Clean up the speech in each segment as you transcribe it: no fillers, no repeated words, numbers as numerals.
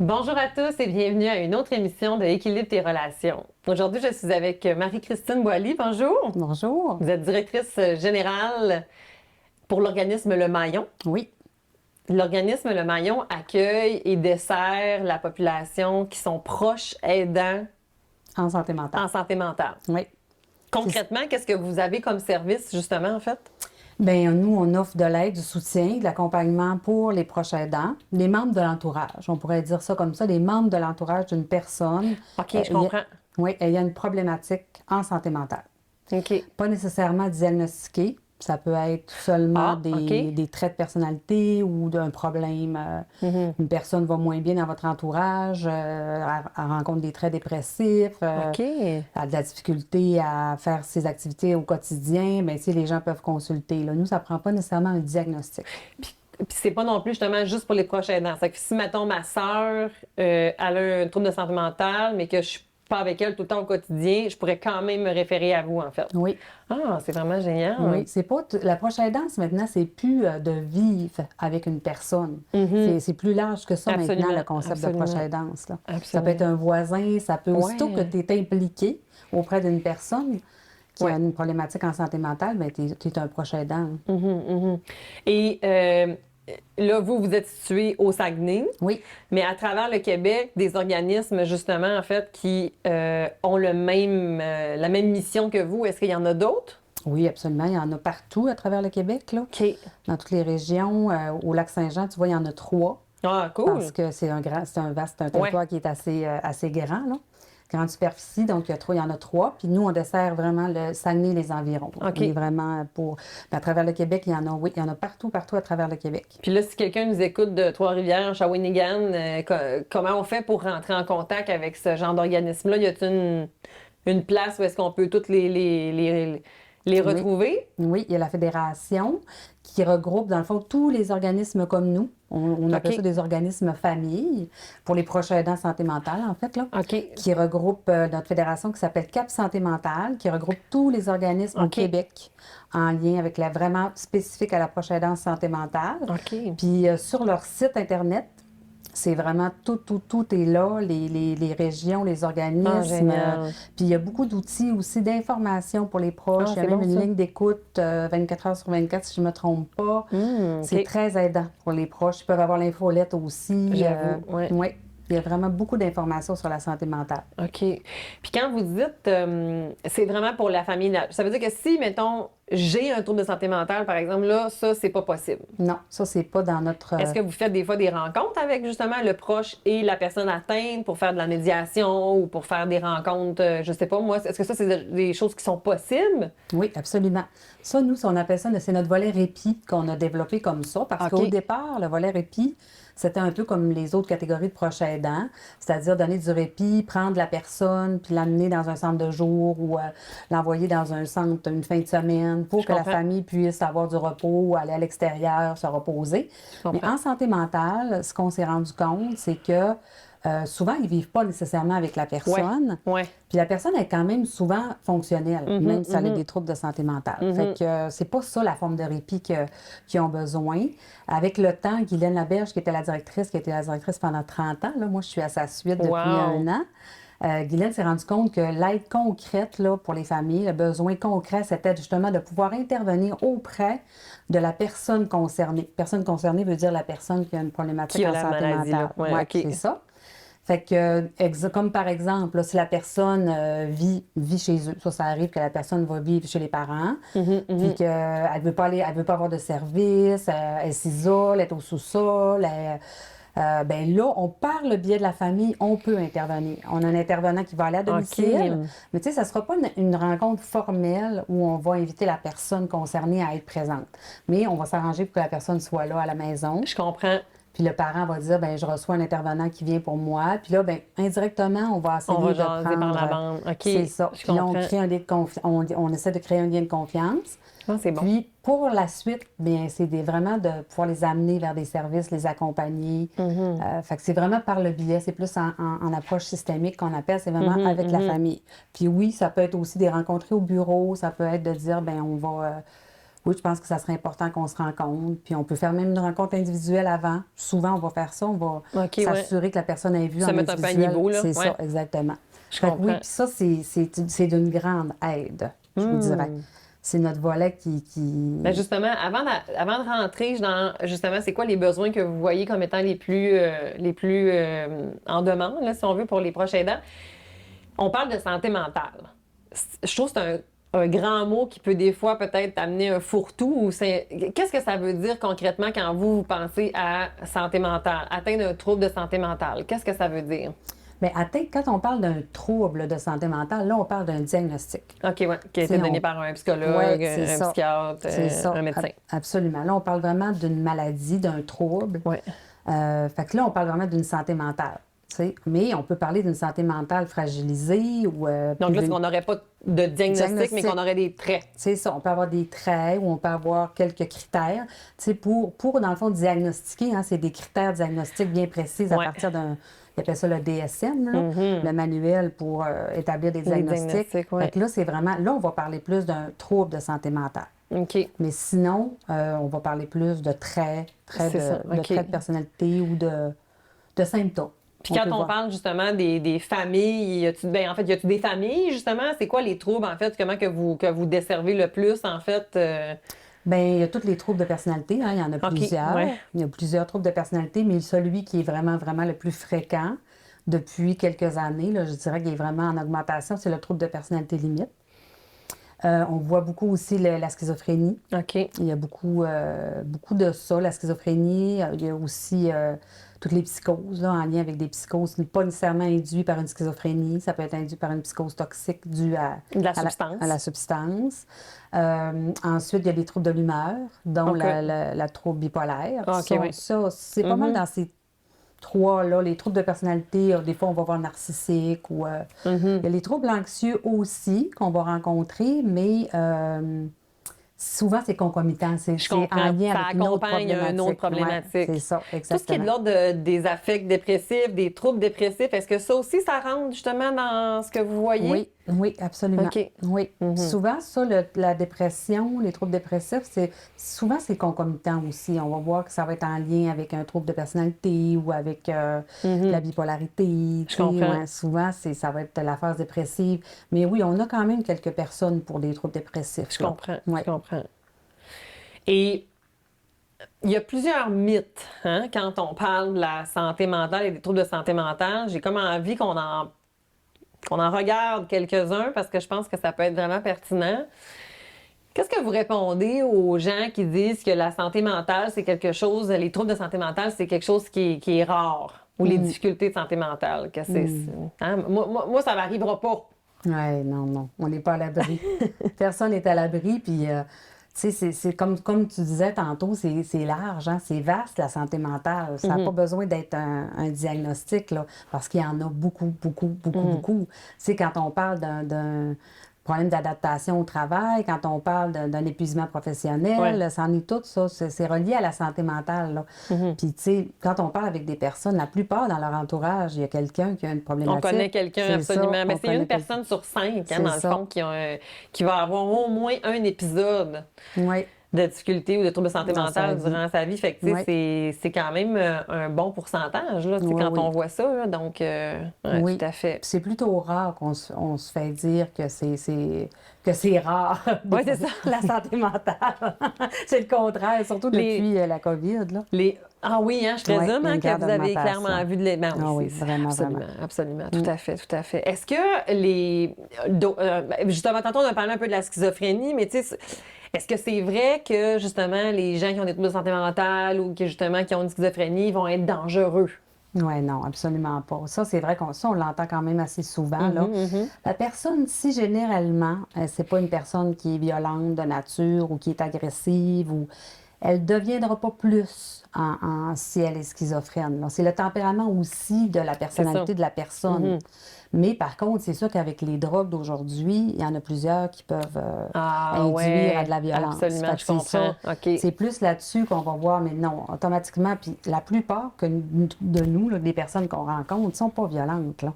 Bonjour à tous et bienvenue à une autre émission de Équilibre tes relations. Aujourd'hui, je suis avec Marie-Christine Boily. Bonjour. Bonjour. Vous êtes directrice générale pour l'organisme Le Maillon. Oui, L'organisme Le Maillon accueille et dessert la population qui sont proches aidants en santé mentale. en santé mentale. Oui. Concrètement, qu'est-ce que vous avez comme service, justement, en fait? Bien, nous, on offre de l'aide, du soutien, de l'accompagnement pour les proches aidants, les membres de l'entourage. On pourrait dire ça comme ça, les membres de l'entourage d'une personne. OK, je comprends. Oui, ayant une problématique en santé mentale. OK. Pas nécessairement diagnostiquée. Ça peut être seulement OK. des traits de personnalité ou d'un problème. Une personne va moins bien dans votre entourage, elle rencontre des traits dépressifs, OK. elle a de la difficulté à faire ses activités au quotidien. Bien, tu sais, les gens peuvent consulter. Là. Nous, ça ne prend pas nécessairement un diagnostic. Puis c'est pas non plus justement juste pour les proches aidants. C'est que si, mettons, ma sœur, elle a un trouble de santé mentale, mais que je suis pas avec elle tout le temps au quotidien, je pourrais quand même me référer à vous, en fait. Oui. Ah, c'est vraiment génial. Oui, c'est pas la proche aidance maintenant, c'est plus de vivre avec une personne. C'est plus large que ça Absolument, maintenant, le concept absolument. de proche aidance. Là. Ça Absolument. peut être un voisin, ça peut aussitôt que Ouais. tu es impliqué auprès d'une personne qui Ouais. a une problématique en santé mentale, bien, tu es un proche aidant. Et là, vous êtes situé au Saguenay, Oui, mais à travers le Québec, des organismes, justement, en fait, qui ont la même mission que vous. Est-ce qu'il y en a d'autres? oui, absolument. Il y en a partout à travers le Québec, là. OK. Dans toutes les régions. Au Lac-Saint-Jean, tu vois, il y en a 3. Ah, cool. Parce que c'est un territoire qui est assez grand, là. Grande superficie, donc il y en a 3. Puis nous, on dessert vraiment le Saguenay et les environs. OK. On est vraiment pour... Mais à travers le Québec, il y en a, oui, il y en a partout à travers le Québec. Puis là, si quelqu'un nous écoute de Trois-Rivières, Shawinigan, comment on fait pour rentrer en contact avec ce genre d'organisme-là? Y a-t-il une place où est-ce qu'on peut toutes les retrouver? Oui, il y a la fédération qui regroupe, dans le fond, tous les organismes comme nous. On appelle OK. ça des organismes familles pour les proches aidants santé mentale, en fait, là. OK. Qui regroupe notre fédération qui s'appelle CAP Santé mentale, qui regroupe tous les organismes au OK. Québec en lien avec vraiment spécifique à la proche aidance santé mentale. OK. Puis sur leur site Internet, c'est vraiment tout est là, les régions, les organismes. génial. Puis il y a beaucoup d'outils aussi d'information pour les proches. Ah, Il y a c'est même bon, une ça. ligne d'écoute 24 heures sur 24, si je ne me trompe pas. C'est OK. très aidant pour les proches. Ils peuvent avoir l'infolette aussi. J'avoue, ouais. Oui, il y a vraiment beaucoup d'informations sur la santé mentale. OK. Puis quand vous dites c'est vraiment pour la famille, ça veut dire que si, mettons, j'ai un trouble de santé mentale, par exemple, là, ça, c'est pas possible. Non, ça, c'est pas dans notre... Est-ce que vous faites des fois des rencontres avec justement le proche et la personne atteinte pour faire de la médiation ou pour faire des rencontres, je sais pas moi, est-ce que ça, c'est des choses qui sont possibles? Oui, absolument. Ça, nous, on appelle ça, c'est notre volet répit qu'on a développé comme ça, parce OK. qu'au départ, le volet répit, c'était un peu comme les autres catégories de proches aidants, c'est-à-dire donner du répit, prendre la personne, puis l'amener dans un centre de jour ou l'envoyer dans un centre une fin de semaine pour que la comprends. famille puisse avoir du repos, aller à l'extérieur, se reposer. Mais comprends. en santé mentale, ce qu'on s'est rendu compte, c'est que souvent, ils ne vivent pas nécessairement avec la personne. Ouais. Puis la personne est quand même souvent fonctionnelle, même si elle a des troubles de santé mentale. Fait que c'est pas ça la forme de répit qu'ils ont besoin. Avec le temps, Guylaine Laberge, qui était la directrice pendant 30 ans, là, moi je suis à sa suite depuis Wow. 1 an. Guylaine s'est rendu compte que l'aide concrète là, pour les familles, le besoin concret, c'était justement de pouvoir intervenir auprès de la personne concernée. Personne concernée veut dire la personne qui a une problématique Qui a en la santé maladie, mentale. là. Ouais, Ouais, OK. c'est ça. Fait que, comme par exemple, là, si la personne vit chez eux, ça arrive que la personne va vivre chez les parents, puis qu'elle veut pas avoir de service, elle s'isole, elle est au sous-sol, ben là, par le biais de la famille, on peut intervenir. On a un intervenant qui va aller à domicile, OK. mais tu sais, ça ne sera pas une rencontre formelle où on va inviter la personne concernée à être présente. Mais on va s'arranger pour que la personne soit là à la maison. Je comprends. Puis le parent va dire, ben je reçois un intervenant qui vient pour moi. Puis là, ben indirectement, on va essayer On va de jaser prendre... par la bande. OK. C'est ça. Je Puis là, on comprends. crée un lien de on essaie de créer un lien de confiance. Ah, c'est bon. Puis pour la suite, bien, c'est vraiment de pouvoir les amener vers des services, les accompagner. Fait que c'est vraiment par le biais, c'est plus en approche systémique qu'on appelle, c'est vraiment avec la famille. Puis oui, ça peut être aussi des rencontres au bureau, ça peut être de dire, ben on va... Oui, je pense que ça serait important qu'on se rencontre, puis on peut faire même une rencontre individuelle avant. Souvent, on va faire ça, on va OK, ouais. s'assurer que la personne ait vu Se en mettre un peu à individuel. niveau, là. C'est Ouais. ça, exactement. Je Fait que oui, comprends. puis ça, c'est d'une grande aide, je vous dirais. C'est notre volet qui... Ben justement, avant de rentrer dans, justement, c'est quoi les besoins que vous voyez comme étant les plus en demande, là, si on veut, pour les prochains aidants? On parle de santé mentale. Je trouve que c'est un grand mot qui peut des fois peut-être amener un fourre-tout. Qu'est-ce que ça veut dire concrètement quand vous pensez à santé mentale, atteindre un trouble de santé mentale? Qu'est-ce que ça veut dire? Mais quand on parle d'un trouble de santé mentale, là, on parle d'un diagnostic. OK, oui, qui a été donné par un psychologue, un psychiatre, un médecin. Absolument. Là, on parle vraiment d'une maladie, d'un trouble. Ouais. Fait que là, on parle vraiment d'une santé mentale. Mais on peut parler d'une santé mentale fragilisée ou... Donc là, c'est qu'on n'aurait pas de diagnostic, mais qu'on aurait des traits. C'est ça. On peut avoir des traits ou on peut avoir quelques critères. Dans le fond, diagnostiquer, c'est des critères diagnostiques bien précis à partir d'un... Ils appellent ça le DSM, là, le manuel pour établir des diagnostics. Fait que là, c'est vraiment... Là, on va parler plus d'un trouble de santé mentale. OK. Mais sinon, on va parler plus de traits de personnalité ou de symptômes. Puis quand on parle justement des familles, y a-tu des familles justement? C'est quoi les troubles en fait? Comment que vous desservez le plus en fait? Bien, il y a tous les troubles de personnalité, il y en a plusieurs. Ouais. Il y a plusieurs troubles de personnalité, mais celui qui est vraiment, vraiment le plus fréquent depuis quelques années, là, je dirais qu'il est vraiment en augmentation, c'est le trouble de personnalité limite. On voit beaucoup aussi la schizophrénie. OK. Il y a beaucoup de ça, la schizophrénie. Il y a aussi toutes les psychoses, là, en lien avec des psychoses, pas nécessairement induites par une schizophrénie. Ça peut être induit par une psychose toxique due à la substance. Ensuite, il y a des troubles de l'humeur, dont la trouble bipolaire. Ça, c'est pas mal dans ces trois-là. Les troubles de personnalité, des fois, on va voir narcissique. Ou, il y a les troubles anxieux aussi qu'on va rencontrer, mais souvent, c'est concomitant. C'est en lien avec une autre problématique. Ouais, c'est ça, exactement. Tout ce qui est de l'ordre des affects dépressifs, des troubles dépressifs, est-ce que ça aussi, ça rentre justement dans ce que vous voyez? Oui, absolument. Okay. Oui. Souvent, ça, la dépression, les troubles dépressifs, souvent, c'est concomitant aussi. On va voir que ça va être en lien avec un trouble de personnalité ou avec la bipolarité. Je comprends. Souvent, ça va être la phase dépressive. Mais oui, on a quand même quelques personnes pour des troubles dépressifs. Je comprends. Je comprends. Et il y a plusieurs mythes quand on parle de la santé mentale et des troubles de santé mentale. J'ai comme envie qu'on en regarde quelques-uns parce que je pense que ça peut être vraiment pertinent. Qu'est-ce que vous répondez aux gens qui disent que la santé mentale, c'est quelque chose, les troubles de santé mentale, c'est quelque chose qui est rare, ou les difficultés de santé mentale? Que moi, ça m'arrivera pas. Oui, non. On n'est pas à l'abri. Personne n'est à l'abri, puis... c'est comme tu disais tantôt, c'est large, c'est vaste la santé mentale. Ça n'a pas besoin d'être un diagnostic, là, parce qu'il y en a beaucoup. Quand on parle d'un problème d'adaptation au travail, quand on parle d'un épuisement professionnel, ça en est tout, ça. C'est relié à la santé mentale, là. Puis, tu sais, quand on parle avec des personnes, la plupart dans leur entourage, il y a quelqu'un qui a une problématique. On connaît quelqu'un, absolument. Mais c'est une personne sur 5, dans le fond, qui va avoir au moins un épisode de difficulté ou de trouble de santé mentale durant sa vie. Fait que, c'est quand même un bon pourcentage, là, quand on voit ça. Là, donc, tout à fait. C'est plutôt rare qu'on se fait dire que c'est rare. Oui, c'est ça. La santé mentale. C'est le contraire, surtout depuis la COVID. Là. Ah oui, je présume que vous avez clairement vu de l'élément. Oui, vraiment. Absolument. Tout à fait. Est-ce que justement, tantôt, on a parlé un peu de la schizophrénie, mais tu sais, est-ce que c'est vrai que, justement, les gens qui ont des troubles de santé mentale ou qui ont une schizophrénie vont être dangereux? Oui, non, absolument pas. Ça, c'est vrai on l'entend quand même assez souvent. Là. La personne, si généralement, c'est pas une personne qui est violente de nature ou qui est agressive, ou elle ne deviendra pas plus si elle est schizophrène. C'est le tempérament aussi de la personnalité de la personne. Mais par contre, c'est sûr qu'avec les drogues d'aujourd'hui, il y en a plusieurs qui peuvent induire à de la violence. Absolument, Fait que je c'est comprends. ça. OK. C'est plus là-dessus qu'on va voir, mais non, automatiquement. Puis la plupart de nous, là, des personnes qu'on rencontre, ne sont pas violentes. Là.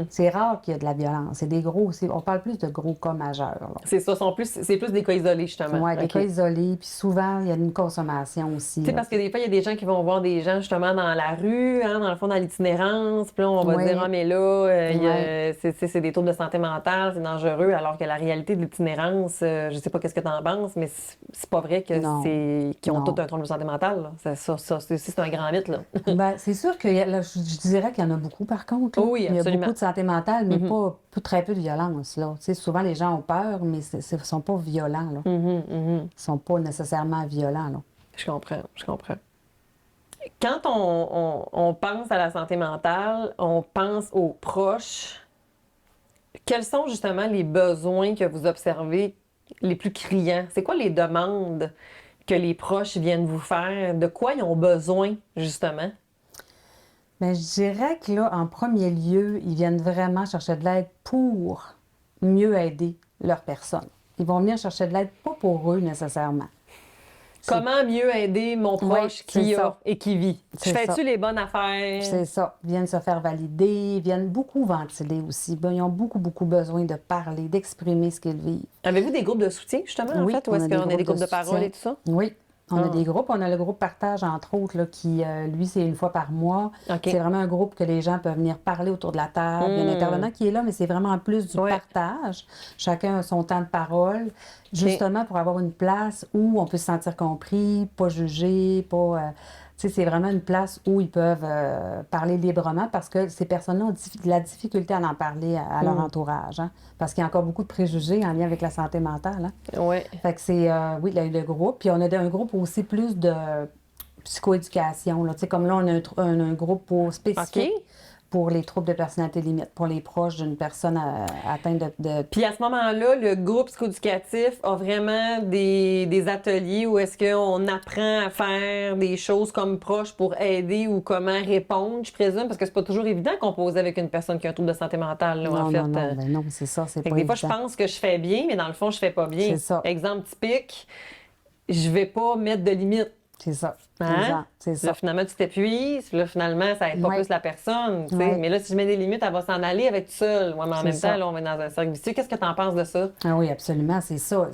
C'est rare qu'il y ait de la violence. C'est des gros, on parle plus de gros cas majeurs. Là. C'est ça, c'est plus des cas isolés, justement. Oui, des OK. cas isolés. Puis souvent, il y a une consommation aussi. Tu sais, parce que des fois, il y a des gens qui vont voir des gens justement dans la rue, hein, dans le fond, dans l'itinérance. Puis là, on va Oui. dire, ah, mais là, Ouais. c'est des troubles de santé mentale, c'est dangereux, alors que la réalité de l'itinérance, je sais pas qu'est-ce que tu en penses, mais c'est pas vrai que Non. qu'ils ont Non. tous un trouble de santé mentale. Là. C'est un grand mythe, là. Ben, c'est sûr que là, je dirais qu'il y en a beaucoup, par contre. Là. Oui, Il y a absolument. beaucoup de santé mentale, mais très peu de violence. Là. Tu sais, souvent, les gens ont peur, mais ils ne sont pas violents. Là. Ils ne sont pas nécessairement violents. Là. Je comprends, je comprends. Quand on pense à la santé mentale, on pense aux proches. Quels sont justement les besoins que vous observez les plus criants? C'est quoi les demandes que les proches viennent vous faire? De quoi ils ont besoin, justement? Bien, je dirais que là, en premier lieu, ils viennent vraiment chercher de l'aide pour mieux aider leur personne. Ils vont venir chercher de l'aide, pas pour eux nécessairement. Comment mieux aider mon proche qui a et qui vit? Je fais-tu les bonnes affaires? C'est ça. Ils viennent se faire valider, ils viennent beaucoup ventiler aussi. Ben, ils ont beaucoup, beaucoup besoin de parler, d'exprimer ce qu'ils vivent. Avez-vous des groupes de soutien, justement, en fait? Ou est-ce qu'on a des groupes de parole et tout ça? Oui. On a des groupes. On a le groupe Partage, entre autres, là, qui, lui, c'est une fois par mois. Okay. C'est vraiment un groupe que les gens peuvent venir parler autour de la table. Il y a un intervenant qui est là, mais c'est vraiment en plus du partage. Chacun a son temps de parole, justement pour avoir une place où on peut se sentir compris, pas jugé, pas... Tu sais, c'est vraiment une place où ils peuvent parler librement parce que ces personnes-là ont de la difficulté à en parler à leur entourage. Hein, parce qu'il y a encore beaucoup de préjugés en lien avec la santé mentale. Hein. Oui. Fait que c'est, oui, le groupe. Puis on a un groupe aussi plus de psychoéducation. Là. Tu sais, comme là, on a un groupe spécifique pour les troubles de personnalité limite, pour les proches d'une personne atteinte de... Puis à ce moment-là, le groupe psychoéducatif a vraiment des ateliers où est-ce qu'on apprend à faire des choses comme proche pour aider ou comment répondre, je présume, parce que c'est pas toujours évident qu'on pose avec une personne qui a un trouble de santé mentale, là, en fait. Non, c'est ça, c'est pas des fois, je pense que je fais bien, mais dans le fond, je fais pas bien. C'est ça. Exemple typique, je vais pas mettre de limite. C'est ça. Hein? C'est ça. Là, finalement, tu t'épuises. Là, finalement, ça aide pas plus la personne. Mais là, si je mets des limites, elle va s'en aller avec tout seul. Ouais, mais en même temps, là, on va dans un cercle vicieux. Qu'est-ce que tu en penses de ça? Ah oui, absolument, c'est ça.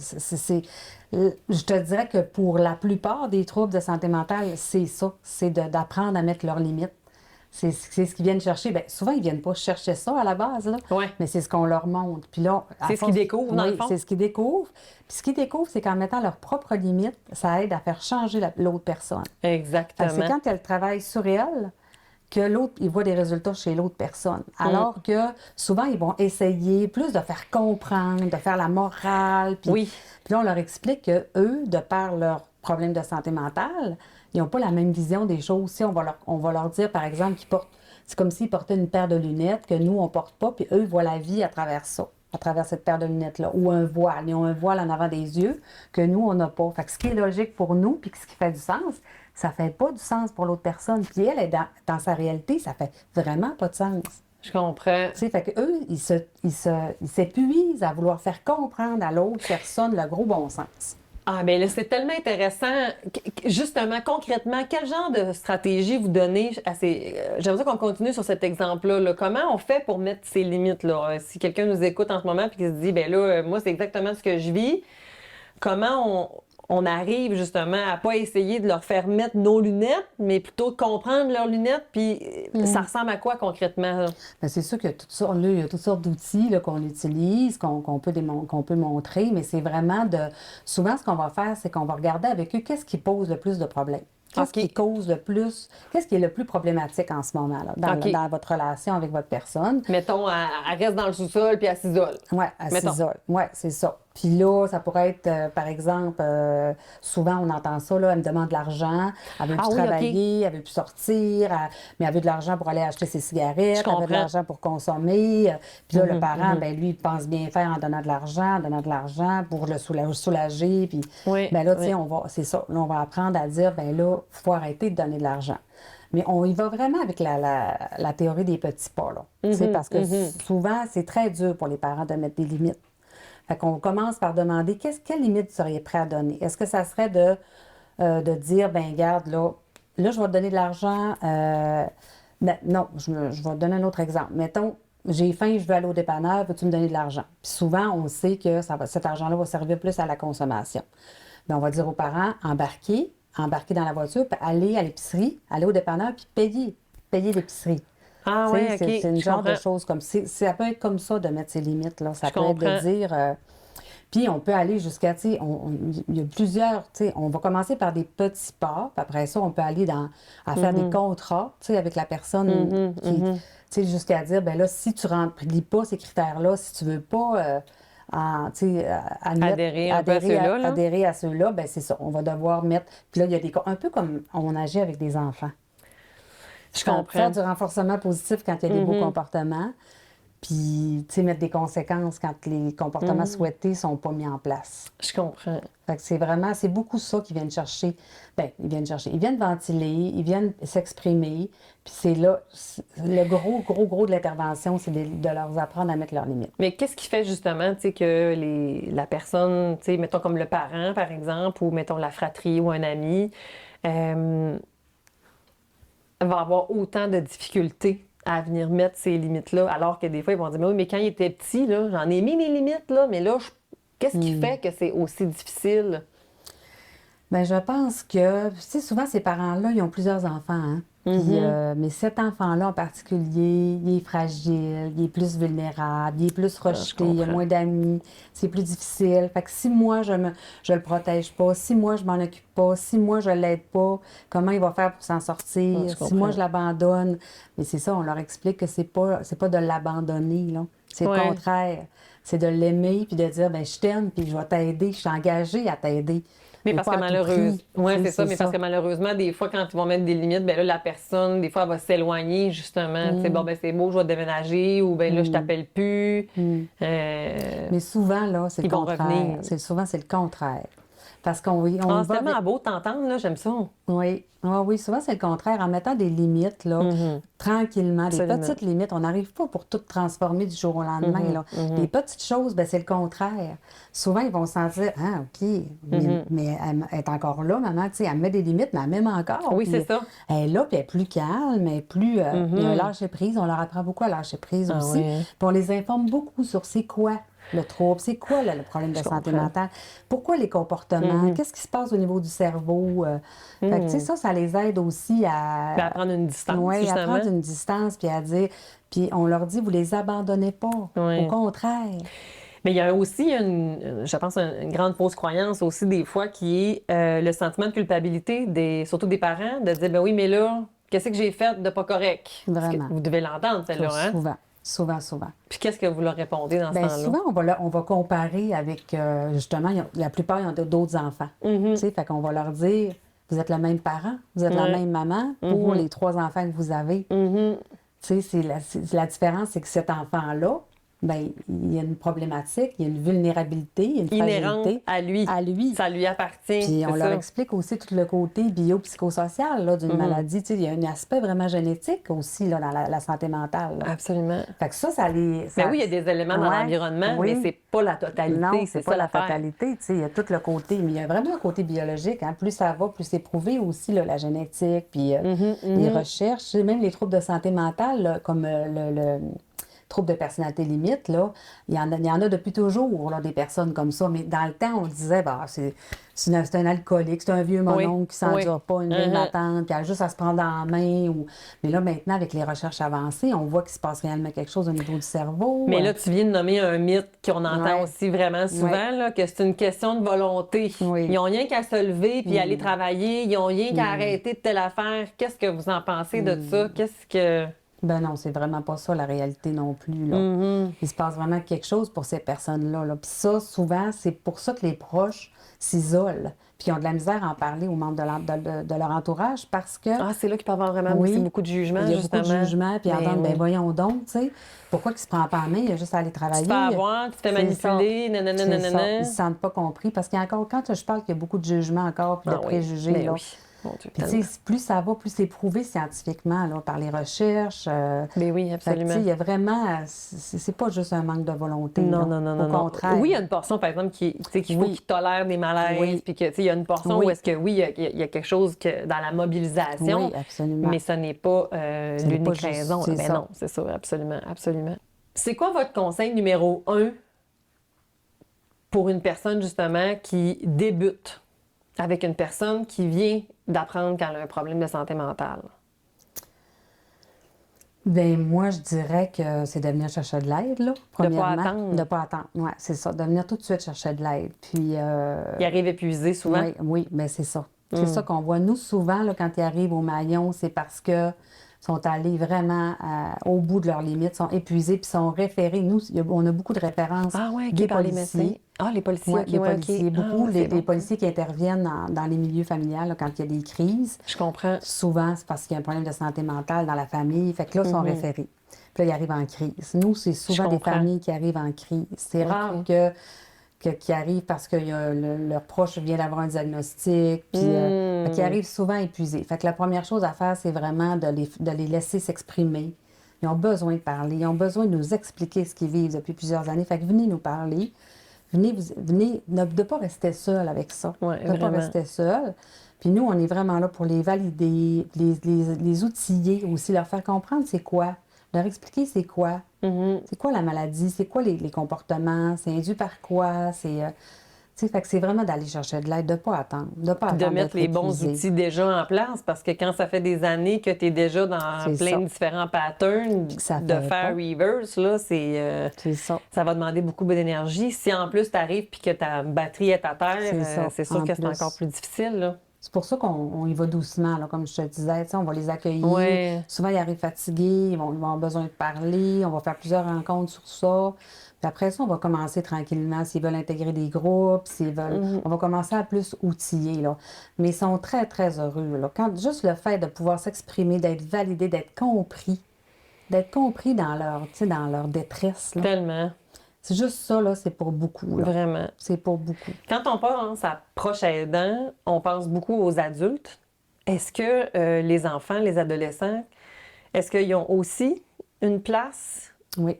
Je te dirais que pour la plupart des troubles de santé mentale, c'est ça. C'est d'apprendre à mettre leurs limites. C'est ce qu'ils viennent chercher. Bien, souvent, ils ne viennent pas chercher ça à la base, là. Ouais. Mais c'est ce qu'on leur montre. Puis là, c'est ce qu'ils découvrent, dans le fond. C'est ce qu'ils découvrent. Puis ce qu'ils découvrent, c'est qu'en mettant leurs propres limites, ça aide à faire changer l'autre personne. Exactement. C'est quand elle travaille sur elle que l'autre, il voit des résultats chez l'autre personne. Alors que souvent, ils vont essayer plus de faire comprendre, de faire la morale. Puis là, on leur explique que eux, de par leurs problèmes de santé mentale, ils n'ont pas la même vision des choses. Si on va leur dire, par exemple, qu'ils portent, c'est comme s'ils portaient une paire de lunettes que nous, on ne porte pas, puis eux, ils voient la vie à travers ça, à travers cette paire de lunettes-là, ou un voile. Ils ont un voile en avant des yeux que nous, on n'a pas. Fait que ce qui est logique pour nous, puis ce qui fait du sens, ça fait pas du sens pour l'autre personne. Puis elle est dans sa réalité, ça fait vraiment pas de sens. Je comprends. Tu sais, fait qu'eux, ils s'épuisent à vouloir faire comprendre à l'autre personne le gros bon sens. Ah, bien là, c'est tellement intéressant. Justement, concrètement, quel genre de stratégie vous donnez à ces... J'aimerais qu'on continue sur cet exemple-là. Là. Comment on fait pour mettre ces limites-là? Si quelqu'un nous écoute en ce moment et qui se dit, bien là, moi, c'est exactement ce que je vis, comment on arrive justement à pas essayer de leur faire mettre nos lunettes, mais plutôt de comprendre leurs lunettes, puis ça ressemble à quoi concrètement? Bien, c'est sûr qu'il y a il y a toutes sortes d'outils là, qu'on utilise, qu'on peut montrer, mais c'est vraiment de... Souvent, ce qu'on va faire, c'est qu'on va regarder avec eux qu'est-ce qui pose le plus de problèmes. Qu'est-ce qui cause le plus... Qu'est-ce qui est le plus problématique en ce moment, là, dans votre relation avec votre personne? Mettons, elle reste dans le sous-sol puis elle s'isole. Oui, elle s'isole. Oui, c'est ça. Puis là, ça pourrait être, par exemple, souvent on entend ça, là, elle me demande de l'argent, elle veut plus travailler, elle veut plus sortir, mais elle veut de l'argent pour aller acheter ses cigarettes, elle veut de l'argent pour consommer. Puis là, le parent, ben lui, il pense bien faire en donnant de l'argent pour le soulager. Puis ben là, tu sais, c'est ça. Là, on va apprendre à dire, ben là, il faut arrêter de donner de l'argent. Mais on y va vraiment avec la théorie des petits pas, là. Tu sais, parce que souvent, c'est très dur pour les parents de mettre des limites. Fait qu'on commence par demander quelle limite vous seriez prêt à donner? Est-ce que ça serait de dire, ben garde, là, je vais te donner de l'argent. Ben, non, je vais te donner un autre exemple. Mettons, j'ai faim, je veux aller au dépanneur, peux-tu me donner de l'argent? Puis souvent, on sait que cet argent-là va servir plus à la consommation. Ben, on va dire aux parents, embarquer dans la voiture, puis aller à l'épicerie, aller au dépanneur, puis payer l'épicerie. Ah Tu oui, sais, OK. c'est une Je genre de comprends. choses comme ça. Ça peut être comme ça de mettre ses limites, là. Ça Je peut être de comprends. dire... puis on peut aller jusqu'à, tu sais, il y a plusieurs, tu sais, on va commencer par des petits pas, puis après ça, on peut aller à faire des contrats, tu sais, avec la personne qui, tu sais, jusqu'à dire, ben là, si tu remplis pas ces critères-là, si tu veux pas, tu sais, Adhérer un peu à ceux-là, là. adhérer à ceux-là, ben c'est ça, on va devoir mettre, puis là, il y a un peu comme on agit avec des enfants. Je Faire comprends. du renforcement positif quand il y a des beaux comportements, puis, tu sais, mettre des conséquences quand les comportements souhaités ne sont pas mis en place. Je comprends. Fait que c'est beaucoup ça qu'ils viennent chercher. Bien, ils viennent ventiler, ils viennent s'exprimer, puis c'est là, le gros de l'intervention, c'est de leur apprendre à mettre leurs limites. Mais qu'est-ce qui fait justement, tu sais, que la personne, tu sais, mettons comme le parent, par exemple, ou mettons la fratrie ou un ami, va avoir autant de difficultés à venir mettre ces limites-là, alors que des fois, ils vont dire, mais oui, mais quand il était petit, là, j'en ai mis mes limites, là, mais là, qu'est-ce qui fait que c'est aussi difficile? Bien, je pense que, tu sais, souvent, ces parents-là, ils ont plusieurs enfants, hein? Puis, mais cet enfant-là en particulier, il est fragile, il est plus vulnérable, il est plus rejeté, il a moins d'amis, c'est plus difficile. Fait que si moi, je le protège pas, si moi, je m'en occupe pas, si moi, je l'aide pas, comment il va faire pour s'en sortir? Si moi, je l'abandonne? Mais c'est ça, on leur explique que c'est pas de l'abandonner, là. C'est le contraire. C'est de l'aimer, puis de dire, ben je t'aime, puis je vais t'aider, je suis engagée à t'aider. Mais parce que parce que malheureusement, des fois, quand ils vont mettre des limites, ben là, la personne, des fois, elle va s'éloigner, justement. Tu sais, bon, ben c'est beau, je vais déménager, ou ben là, je t'appelle plus. Mais souvent, là, c'est le contraire. Souvent, c'est le contraire. Parce qu'on c'est tellement beau de t'entendre, là, j'aime ça. Oui. Oui, souvent, c'est le contraire. En mettant des limites, là, tranquillement, des petites limites, on n'arrive pas pour tout transformer du jour au lendemain. Là. Les petites choses, ben, c'est le contraire. Souvent, ils vont se sentir, ah, OK, mais elle est encore là, maman, tu sais, elle met des limites, mais elle m'aime encore. Oui, c'est ça. Elle est là, puis elle est plus calme, elle est plus... il y a un lâcher-prise, on leur apprend beaucoup à lâcher-prise aussi. Oui. Puis on les informe beaucoup sur c'est quoi le trouble, c'est quoi le problème de santé mentale, pourquoi les comportements, qu'est-ce qui se passe au niveau du cerveau. Fait que, tu sais, ça les aide aussi à prendre une distance, justement. À prendre une distance, puis à dire, puis on leur dit, vous les abandonnez pas, au contraire. Mais il y a aussi, je pense, une grande fausse croyance aussi des fois qui est le sentiment de culpabilité, surtout des parents, de dire, ben oui, mais là, qu'est-ce que j'ai fait de pas correct? Vraiment. Vous devez l'entendre, celle-là, hein? Souvent. Puis qu'est-ce que vous leur répondez dans ce temps-là? Souvent, on va comparer avec, justement, la plupart, ils ont d'autres enfants. Tu sais, fait qu'on va leur dire, vous êtes le même parent, vous êtes la même maman pour les 3 enfants que vous avez. Tu sais, la différence, c'est que cet enfant-là, ben, il y a une problématique, il y a une vulnérabilité, il y a une fragilité. À lui. Ça lui appartient. Puis on leur explique aussi tout le côté biopsychosocial là, d'une maladie. Tu sais, il y a un aspect vraiment génétique aussi là, dans la santé mentale. Là. Absolument. Fait que ça les... Mais oui, il y a des éléments dans l'environnement, mais c'est pas la totalité. Non, c'est pas la totalité. Tu sais, il y a tout le côté, mais il y a vraiment un côté biologique. Hein. Plus ça va, plus c'est prouvé aussi, là, la génétique, puis les recherches. Même les troubles de santé mentale, là, comme le trouble de personnalité limite, là, il y en a depuis toujours, là, des personnes comme ça. Mais dans le temps, on disait, bah, c'est un alcoolique, c'est un vieux mononcle qui s'endure pas, une vieille matante, puis elle a juste à se prendre en main. Mais là, maintenant, avec les recherches avancées, on voit qu'il se passe réellement quelque chose au niveau du cerveau. Mais là, tu viens de nommer un mythe qu'on entend aussi vraiment souvent, là, que c'est une question de volonté. Ils n'ont rien qu'à se lever puis aller travailler. Ils n'ont rien qu'à arrêter de telle affaire. Qu'est-ce que vous en pensez de ça? Qu'est-ce que... Ben non, c'est vraiment pas ça la réalité non plus. Là. Il se passe vraiment quelque chose pour ces personnes-là. Là. Puis ça, souvent, c'est pour ça que les proches s'isolent. Puis ils ont de la misère à en parler aux membres de leur entourage parce que... Ah, c'est là qu'il peut y avoir vraiment beaucoup de jugement, justement. Il y a beaucoup de jugement, puis ils entendent, ben voyons donc, tu sais, pourquoi qu'il se prend pas en main, il a juste à aller travailler. Tu te fais avoir, tu te fais manipuler, nanana. Ils se sentent pas compris parce qu'il y a encore, quand je parle qu'il y a beaucoup de jugement encore, puis de préjugés, là. Mon Dieu, Puis, tellement. tu sais, plus ça va, plus c'est prouvé scientifiquement, là, par les recherches. Ben oui, Fait que, tu absolument. sais, il y a vraiment... C'est pas juste un manque de volonté, Non, là. non, non, Au non, non. contraire. Oui, il y a une portion, par exemple, qui, tu sais, qu'il faut Oui. qu'il tolère des malaises, Oui. puis que, tu sais, il y a une portion Oui. où est-ce que, oui, il y a quelque chose que dans la mobilisation, Oui, absolument. mais ce n'est pas Ce n'est pas l'unique juste- raison. c'est Ben ça. non, c'est ça, absolument, absolument. C'est quoi votre conseil numéro 1 pour une personne, justement, qui débute avec une personne qui vient d'apprendre qu'elle a un problème de santé mentale? Ben moi, je dirais que c'est de venir chercher de l'aide, là, premièrement. attendre. De pas attendre. Oui, c'est ça. De venir tout de suite chercher de l'aide. Puis, Il arrive épuisé souvent. oui, oui, mais c'est ça. C'est ça qu'on voit. Nous, souvent, là, quand ils arrivent au maillon, c'est parce que sont allés vraiment au bout de leurs limites, sont épuisés, puis sont référés. Nous, on a beaucoup de références Ah ouais, OK, des par les policiers. médecins. Ah, les policiers, Ouais, OK, les ouais, policiers, OK. beaucoup. Ah, les c'est bon. policiers qui interviennent dans les milieux familiaux là, quand il y a des crises. Je comprends. Souvent, c'est parce qu'il y a un problème de santé mentale dans la famille. Fait que là, ils sont référés. Puis là, ils arrivent en crise. Nous, c'est souvent des comprends. familles qui arrivent en crise. C'est rare qui arrivent parce que leur proche vient d'avoir un diagnostic, puis qui arrivent souvent épuisés. Fait que la première chose à faire, c'est vraiment de les laisser s'exprimer. Ils ont besoin de parler, ils ont besoin de nous expliquer ce qu'ils vivent depuis plusieurs années. Fait que venez nous parler. Venez de ne pas rester seul avec ça. Ouais, de ne pas vraiment. rester seul. Puis nous, on est vraiment là pour les valider, les outiller aussi, leur faire comprendre c'est quoi, leur expliquer c'est quoi. C'est quoi la maladie, c'est quoi les comportements, c'est induit par quoi, c'est... tu sais, fait que c'est vraiment d'aller chercher de l'aide, de ne pas attendre. De pas De attendre mettre d'être les bons épuisé. outils déjà en place, parce que quand ça fait des années que tu es déjà dans C'est plein ça. de différents patterns, ça de fait faire pas. reverse, là, C'est ça. ça va demander beaucoup d'énergie. Si en plus tu arrives et que ta batterie est à terre, C'est ça. c'est sûr En que c'est plus. encore plus difficile. Là. C'est pour ça qu'on y va doucement, là, comme je te disais. Tu sais, on va les accueillir. Ouais. Souvent, ils arrivent fatigués, ils vont avoir besoin de parler. On va faire plusieurs rencontres sur ça. Puis après ça, on va commencer tranquillement. S'ils veulent intégrer des groupes, s'ils veulent... On va commencer à plus outiller, là. Mais ils sont très, très heureux, là. Juste le fait de pouvoir s'exprimer, d'être validé, d'être compris dans leur détresse, là. Tellement, C'est juste ça, là, c'est pour beaucoup, là. vraiment. C'est pour beaucoup. Quand on pense à proche aidant, on pense beaucoup aux adultes. Est-ce que les enfants, les adolescents, est-ce qu'ils ont aussi une place? Oui.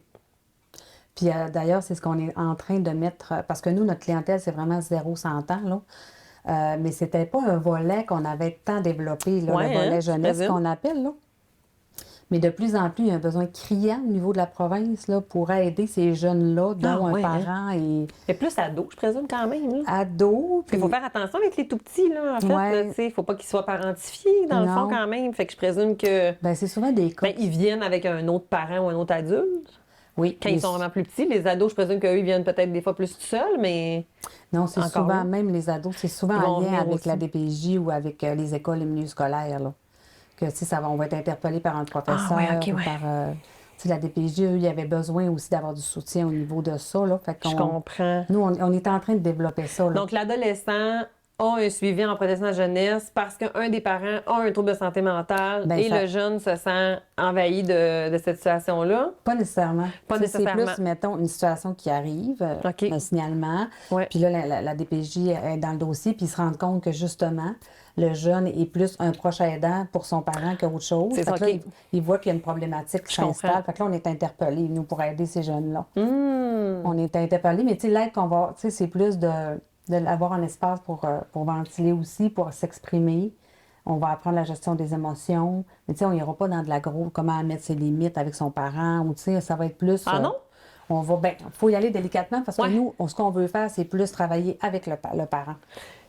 Puis d'ailleurs, c'est ce qu'on est en train de mettre, parce que nous, notre clientèle, c'est vraiment 0-100 ans, là. Mais c'était pas un volet qu'on avait tant développé, là, Ouais, le volet hein, jeunesse je présume. qu'on appelle, là. Mais de plus en plus, il y a un besoin criant au niveau de la province, là, pour aider ces jeunes-là, dont Ah, ouais, un hein? parent est Mais plus ado, je présume, quand même. Là. ado. Il faut faire attention avec les tout petits, là, en fait. Ouais. Il ne faut pas qu'ils soient parentifiés, dans le fond, Non. quand même. Fait que je présume que Ben, c'est souvent des cas. ils viennent avec un autre parent ou un autre adulte. Oui, Quand mais ils sont vraiment plus petits, les ados, je présume qu'eux, ils viennent peut-être des fois plus tout seuls, mais... non, c'est Encore souvent, là. même les ados, c'est souvent Ils vont en lien venir avec aussi. la DPJ ou avec les écoles et milieux scolaires, là. Que, tu sais, on va être interpellé par un professeur Ah, ouais, ok, ou ouais. par... tu sais, la DPJ, eux, il y avait besoin aussi d'avoir du soutien au niveau de ça, là. Fait Je qu'on... comprends. Nous, on est en train de développer ça, là. Donc, l'adolescent a un suivi en protection de la jeunesse parce qu'un des parents a un trouble de santé mentale Ben, et ça- le jeune se sent envahi de cette situation-là. Pas nécessairement. Pas Tu sais, nécessairement. C'est plus, mettons, une situation qui arrive, OK. un signalement. Ouais. Puis là, la DPJ est dans le dossier, puis ils se rendent compte que, justement, le jeune est plus un proche aidant pour son parent qu'autre chose. C'est Fait ça, que là, OK. il voit qu'il y a une problématique qui Je comprends. s'installe. Fait que là, on est interpellés, nous, pour aider ces jeunes-là. Hmm. On est interpellés, mais tu sais, l'aide qu'on va... Tu sais, c'est plus d'avoir un espace pour ventiler aussi, pour s'exprimer. On va apprendre la gestion des émotions. Mais tu sais, on n'ira pas dans de la grosse... Comment mettre ses limites avec son parent. Ou tu sais, ça va être plus... Ah non? On va... Ben, faut y aller délicatement parce que Ouais. nous, ce qu'on veut faire, c'est plus travailler avec le parent.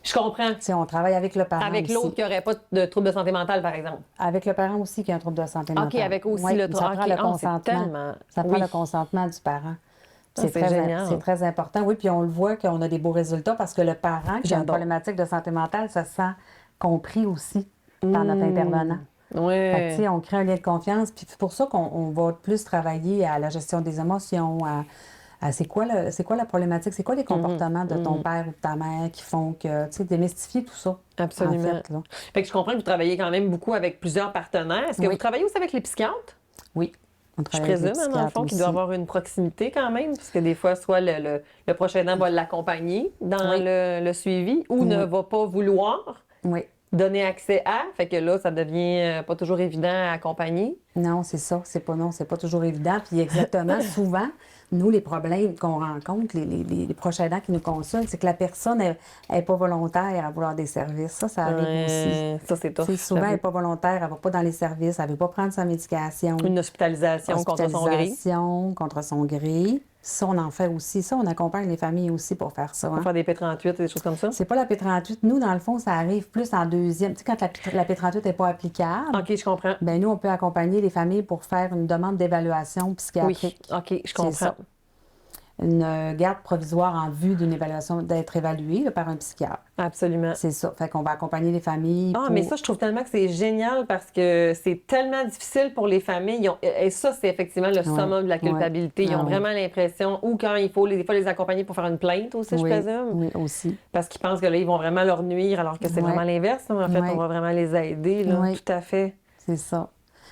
Je comprends. Tu sais, on travaille avec le parent Avec aussi. l'autre qui n'aurait pas de trouble de santé mentale, par exemple. Avec le parent aussi qui a un trouble de santé mentale. OK, avec aussi Oui, le ça trouble. prend OK. le Ah, c'est consentement. tellement- Ça prend oui. le consentement du parent. Ah, c'est génial. C'est très important. Oui, puis on le voit qu'on a des beaux résultats parce que le parent qui a une J'adore. problématique de santé mentale se sent compris aussi par notre intervenant. Fait que, tu Oui. sais, on crée un lien de confiance. Puis c'est pour ça qu'on va plus travailler à la gestion des émotions, à c'est quoi la problématique, c'est quoi les comportements de ton père ou de ta mère qui font que, tu sais, démystifier tout ça. Absolument. En fait, là. Fait que je comprends que vous travaillez quand même beaucoup avec plusieurs partenaires. Est-ce que Oui. vous travaillez aussi avec les psychiatres? Oui. On Je travaille avec les présume, hein, dans le fond, psychiatres qu'il doit aussi. avoir une proximité quand même, parce que des fois, soit le proche aidant va l'accompagner dans Oui. le suivi ou ne va pas vouloir. Oui. donner accès à. Fait que là, ça devient pas toujours évident à accompagner. Non, c'est ça. C'est pas toujours évident. Puis exactement, souvent, nous, les problèmes qu'on rencontre, les proches aidants qui nous consultent, c'est que la personne n'est pas volontaire à vouloir des services. Ça arrive aussi. Ça, c'est tough. Souvent, elle n'est pas volontaire, elle ne va pas dans les services, elle ne veut pas prendre sa médication. Une hospitalisation contre son gré. Hospitalisation contre son gré. Ça, on en fait aussi. Ça, on accompagne les familles aussi pour faire ça. Pour faire des P38 et des choses comme ça? C'est pas la P38. Nous, dans le fond, ça arrive plus en deuxième. Tu sais, quand la P38 n'est pas applicable, OK, je comprends. bien, nous, on peut accompagner les familles pour faire une demande d'évaluation psychiatrique. Oui, OK, je comprends. C'est ça. Une garde provisoire en vue d'une évaluation, d'être évaluée là, par un psychiatre. Absolument. C'est ça. Fait qu'on va accompagner les familles. Ah, mais ça, je trouve tellement que c'est génial parce que c'est tellement difficile pour les familles. Et ça, c'est effectivement le summum de la culpabilité. Ils ont vraiment l'impression, ou quand il faut des fois les accompagner pour faire une plainte aussi, je présume. Oui, aussi. Parce qu'ils pensent que là, ils vont vraiment leur nuire, alors que c'est vraiment l'inverse. En fait, on va vraiment les aider. Là. Tout à fait. C'est ça.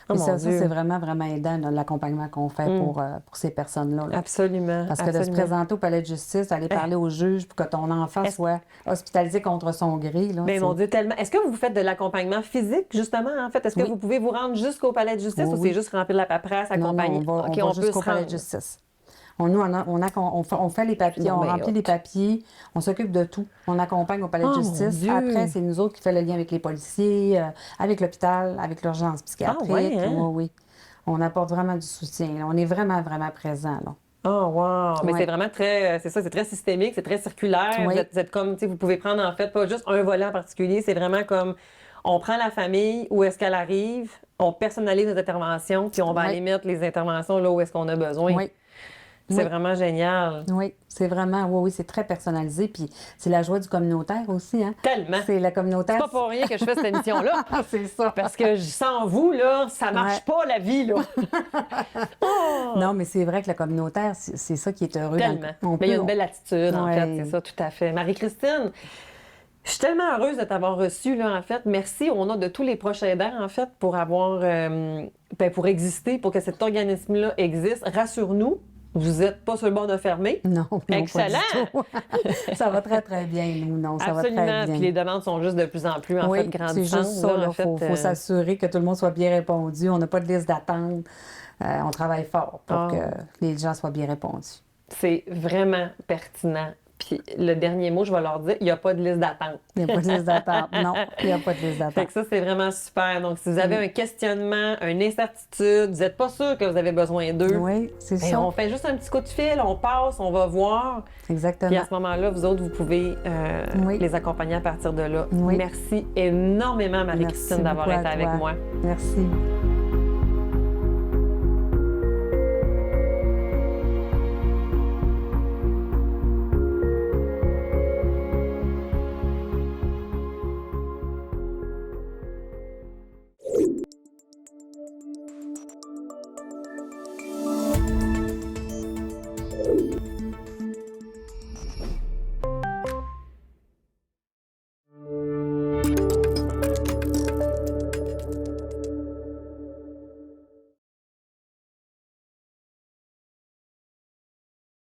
Oh, et ça, Dieu. c'est vraiment, vraiment aidant, là, l'accompagnement qu'on fait pour ces personnes-là. Là. Absolument. Parce que de se présenter au palais de justice, aller parler au juge pour que ton enfant soit hospitalisé contre son gré. Là, bien, mon Dieu, tellement. Est-ce que vous faites de l'accompagnement physique, justement, en fait? Est-ce que vous pouvez vous rendre jusqu'au palais de justice ou c'est juste remplir la paperasse, accompagner? Non, on va jusqu'au palais de justice. On fait les papiers, on remplit les papiers, on s'occupe de tout. On accompagne au palais de justice. Après, c'est nous autres qui faisons le lien avec les policiers, avec l'hôpital, avec l'urgence psychiatrique. Ah, ouais, hein? Oui. On apporte vraiment du soutien. Là. On est vraiment, vraiment présent. Là. Oh, wow! Mais c'est vraiment très, c'est ça, c'est très systémique, c'est très circulaire. Oui. Vous êtes comme, tu sais, vous pouvez prendre en fait pas juste un volet en particulier, c'est vraiment comme, on prend la famille, où est-ce qu'elle arrive, on personnalise nos interventions, puis on va aller mettre les interventions là où est-ce qu'on a besoin. Oui. C'est vraiment génial. Oui, c'est vraiment, oui, c'est très personnalisé. Puis c'est la joie du communautaire aussi. Hein? Tellement. C'est la communautaire. C'est pas pour rien que je fais cette émission-là. C'est ça. Parce que sans vous, là, ça marche pas la vie, là. Non, mais c'est vrai que le communautaire, c'est ça qui est heureux. Tellement. Mais il y a une belle attitude, en fait. C'est ça, tout à fait. Marie-Christine, je suis tellement heureuse de t'avoir reçue, là, en fait. Merci au nom de tous les proches aidants, en fait, pour avoir, pour exister, pour que cet organisme-là existe. Rassure-nous. Vous n'êtes pas sur le bord de fermer. Non, excellent. Ça va très, très bien, nous. Non, ça absolument. Va très bien. Puis les demandes sont juste de plus en plus, en fait, grandissantes. C'est juste ça. Il faut s'assurer que tout le monde soit bien répondu. On n'a pas de liste d'attente. On travaille fort pour que les gens soient bien répondus. C'est vraiment pertinent. Puis le dernier mot, je vais leur dire, il n'y a pas de liste d'attente. Il n'y a pas de liste d'attente. Non, il n'y a pas de liste d'attente. Fait que ça, c'est vraiment super. Donc, si vous avez un questionnement, une incertitude, vous n'êtes pas sûr que vous avez besoin d'eux, c'est ça. On fait juste un petit coup de fil, on passe, on va voir. Exactement. Puis à ce moment-là, vous autres, vous pouvez les accompagner à partir de là. Merci énormément, Marie-Christine, d'avoir été avec moi. Merci.